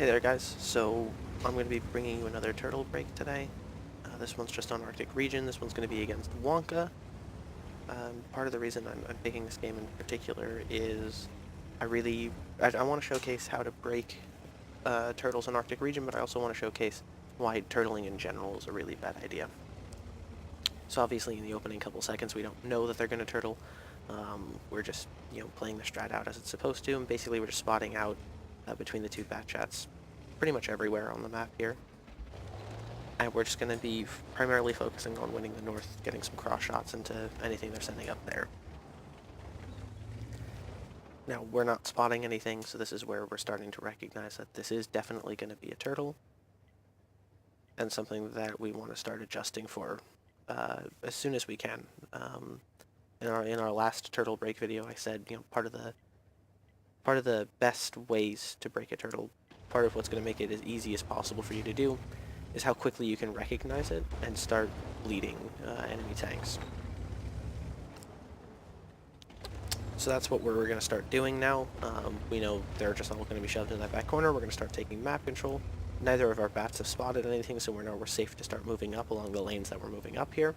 Hey there guys, so I'm going to be bringing you another turtle break today. This one's just on Arctic region, this one's going to be against Wonka. Part of the reason I'm picking this game in particular is I want to showcase how to break turtles in Arctic region, but I also want to showcase why turtling in general is a really bad idea. So obviously in the opening couple seconds we don't know that they're going to turtle. We're just playing the strat out as it's supposed to, and basically we're just spotting out between the two bat chats pretty much everywhere on the map here. And we're just going to be primarily focusing on winning the north, getting some cross shots into anything they're sending up there. Now, we're not spotting anything, so this is where we're starting to recognize that this is definitely going to be a turtle, and something that we want to start adjusting for as soon as we can. In our last turtle break video, I said, part of the best ways to break a turtle, part of what's going to make it as easy as possible for you to do, is how quickly you can recognize it and start bleeding enemy tanks. So that's what we're going to start doing now. We know they're just all going to be shoved in that back corner. We're going to start taking map control. Neither of our bats have spotted anything, so we're safe to start moving up along the lanes that we're moving up here.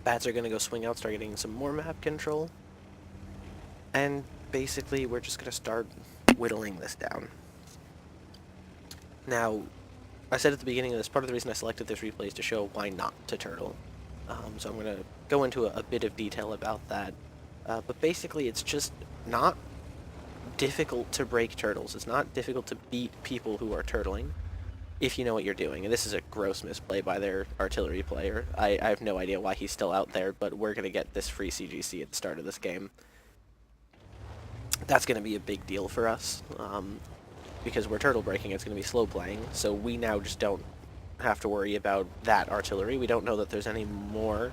Bats are going to go swing out, start getting some more map control. And basically, we're just going to start whittling this down. Now, I said at the beginning of this, part of the reason I selected this replay is to show why not to turtle. So I'm going to go into a bit of detail about that. But basically, it's just not difficult to break turtles. It's not difficult to beat people who are turtling if you know what you're doing. And this is a gross misplay by their artillery player. I have no idea why he's still out there, but we're going to get this free CGC at the start of this game. That's going to be a big deal for us. Because we're turtle breaking, it's going to be slow playing, so we now just don't have to worry about that artillery. We don't know that there's any more,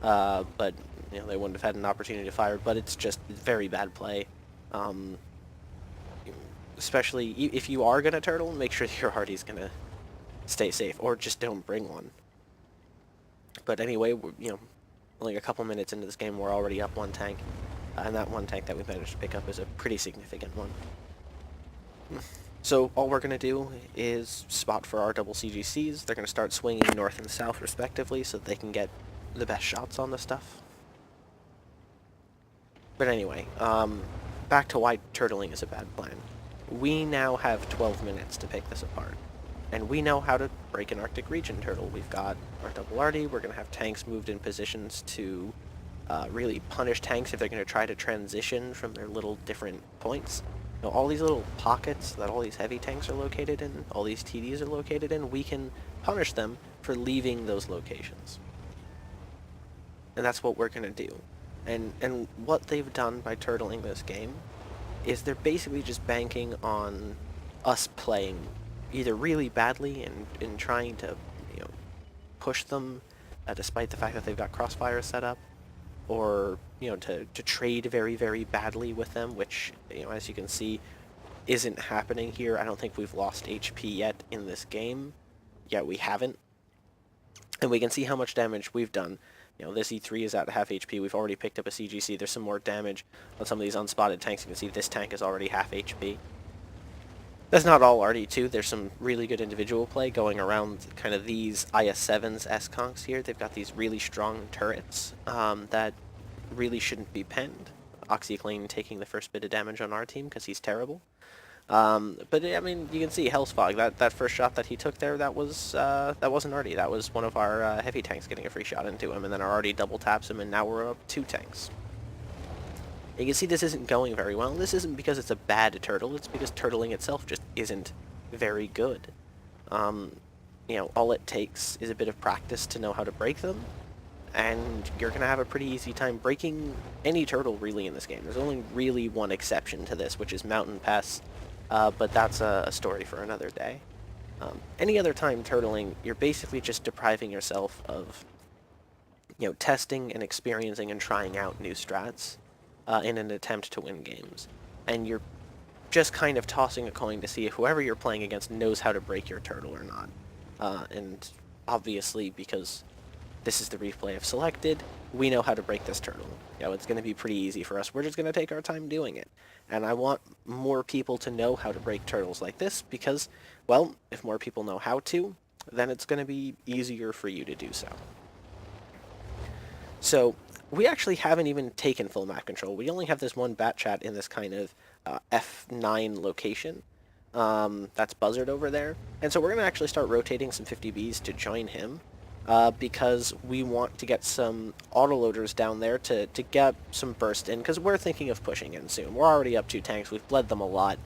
but they wouldn't have had an opportunity to fire, but it's just very bad play. Especially if you are going to turtle, make sure that your Hardy's going to stay safe, or just don't bring one. But anyway, only a couple minutes into this game, we're already up one tank, and that one tank that we managed to pick up is a pretty significant one. So all we're going to do is spot for our double CGCs. They're going to start swinging north and south respectively so that they can get the best shots on the stuff. But anyway, back to why turtling is a bad plan. We now have 12 minutes to pick this apart. And we know how to break an Arctic region turtle. We've got our double arty. We're going to have tanks moved in positions to really punish tanks if they're going to try to transition from their little different points. All these little pockets that all these heavy tanks are located in, all these TDs are located in, we can punish them for leaving those locations. And that's what we're going to do. And what they've done by turtling this game is they're basically just banking on us playing either really badly and trying to push them despite the fact that they've got crossfire set up, or to trade very, very badly with them, which as you can see isn't happening here. I don't think we've lost HP yet in this game. Yet we haven't. And we can see how much damage we've done. This E3 is at half HP. We've already picked up a CGC. There's some more damage on some of these unspotted tanks. You can see this tank is already half HP. That's not all RD2. There's some really good individual play going around kind of these IS-7s S-Conks here. They've got these really strong turrets that really shouldn't be penned. OxyClean taking the first bit of damage on our team because he's terrible. But I mean, you can see Hellsfog, that first shot that he took there, that wasn't Arty. That was one of our heavy tanks getting a free shot into him, and then our Arty double taps him, and now we're up 2 tanks. You can see this isn't going very well. This isn't because it's a bad turtle, it's because turtling itself just isn't very good. All it takes is a bit of practice to know how to break them, and you're going to have a pretty easy time breaking any turtle really in this game. There's only really one exception to this, which is Mountain Pass, but that's a story for another day. Any other time turtling, you're basically just depriving yourself of testing and experiencing and trying out new strats in an attempt to win games. And you're just kind of tossing a coin to see if whoever you're playing against knows how to break your turtle or not. And obviously, because This is the replay I've selected. We know how to break this turtle. It's going to be pretty easy for us. We're just going to take our time doing it. And I want more people to know how to break turtles like this because, well, if more people know how to, then it's going to be easier for you to do so. So we actually haven't even taken full map control. We only have this one bat chat in this kind of F9 location. That's Buzzard over there. And so we're going to actually start rotating some 50Bs to join him because we want to get some autoloaders down there to get some burst in because we're thinking of pushing in soon. We're already up 2 tanks. We've bled them a lot.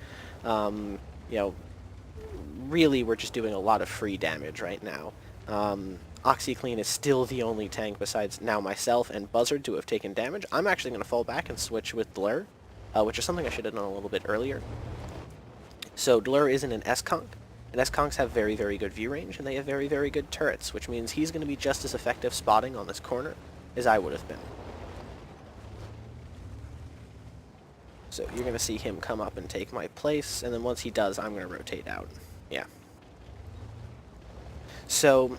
Really we're just doing a lot of free damage right now. OxyClean is still the only tank besides now myself and Buzzard to have taken damage. I'm actually going to fall back and switch with Blur, which is something I should have done a little bit earlier. So Blur isn't an S-Conk, and S-Conks have very, very good view range, and they have very, very good turrets, which means he's going to be just as effective spotting on this corner as I would have been. So you're going to see him come up and take my place, and then once he does, I'm going to rotate out. Yeah. So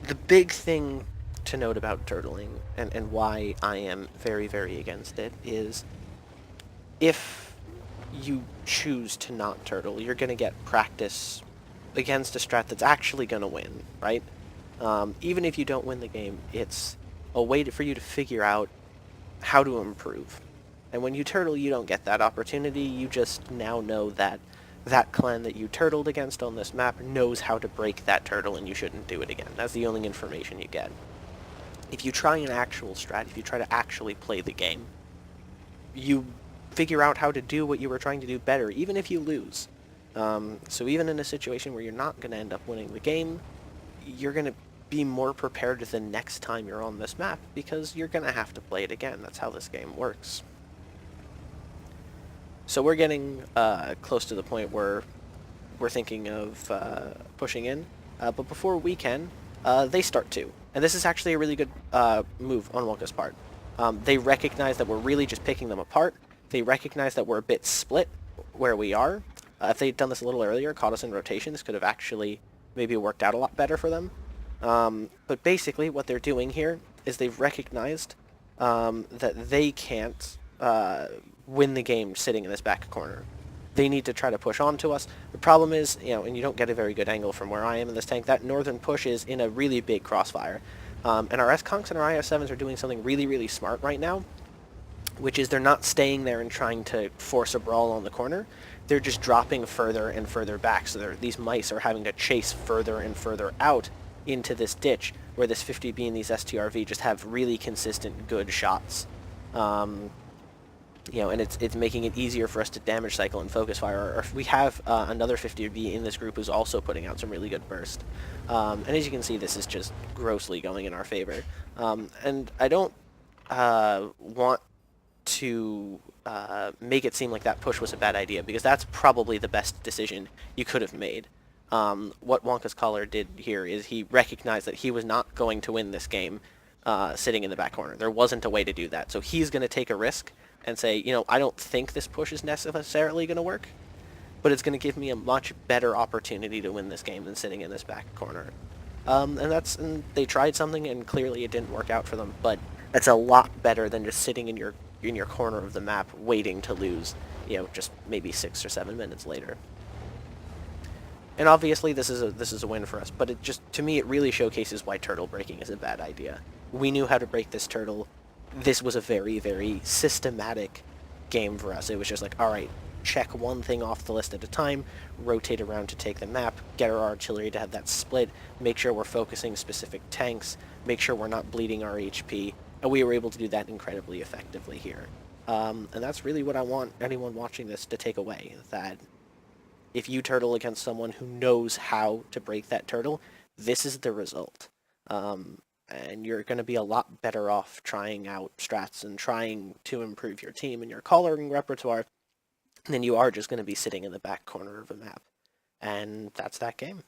the big thing to note about turtling, and why I am very, very against it, is if you choose to not turtle, you're going to get practice against a strat that's actually going to win, right? Even if you don't win the game, it's a way for you to figure out how to improve. And when you turtle, you don't get that opportunity. You just now know that that clan that you turtled against on this map knows how to break that turtle and you shouldn't do it again. That's the only information you get. If you try an actual strat, if you try to actually play the game, you figure out how to do what you were trying to do better, even if you lose. So even in a situation where you're not going to end up winning the game, you're going to be more prepared the next time you're on this map, because you're going to have to play it again. That's how this game works. So we're getting close to the point where we're thinking of pushing in, but before we can, they start to. And this is actually a really good move on Wonka's part. They recognize that we're really just picking them apart. They recognize that we're a bit split where we are. If they'd done this a little earlier, caught us in rotation, this could have actually maybe worked out a lot better for them. But basically what they're doing here is they've recognized that they can't win the game sitting in this back corner. They need to try to push onto us. The problem is, and you don't get a very good angle from where I am in this tank, that northern push is in a really big crossfire. And our S-Conks and our IS-7s are doing something really, really smart right now, which is they're not staying there and trying to force a brawl on the corner. They're just dropping further and further back, so these mice are having to chase further and further out into this ditch, where this 50B and these STRV just have really consistent, good shots. And it's making it easier for us to damage cycle and focus fire. Or if we have another 50B in this group who's also putting out some really good burst. And as you can see, this is just grossly going in our favor. And I don't want to make it seem like that push was a bad idea, because that's probably the best decision you could have made. What Wonka's caller did here is he recognized that he was not going to win this game sitting in the back corner. There wasn't a way to do that. So he's going to take a risk and say, I don't think this push is necessarily going to work, but it's going to give me a much better opportunity to win this game than sitting in this back corner. And they tried something, and clearly it didn't work out for them, but that's a lot better than just sitting in your corner of the map waiting to lose, just maybe 6 or 7 minutes later. And obviously this is a win for us, but to me it really showcases why turtle breaking is a bad idea. We knew how to break this turtle. This was a very, very systematic game for us. It was just like, alright, check one thing off the list at a time, rotate around to take the map, get our artillery to have that split, make sure we're focusing specific tanks, make sure we're not bleeding our HP, and we were able to do that incredibly effectively here. And that's really what I want anyone watching this to take away, that if you turtle against someone who knows how to break that turtle, this is the result. And you're going to be a lot better off trying out strats and trying to improve your team and your coloring repertoire than you are just going to be sitting in the back corner of a map. And that's that game.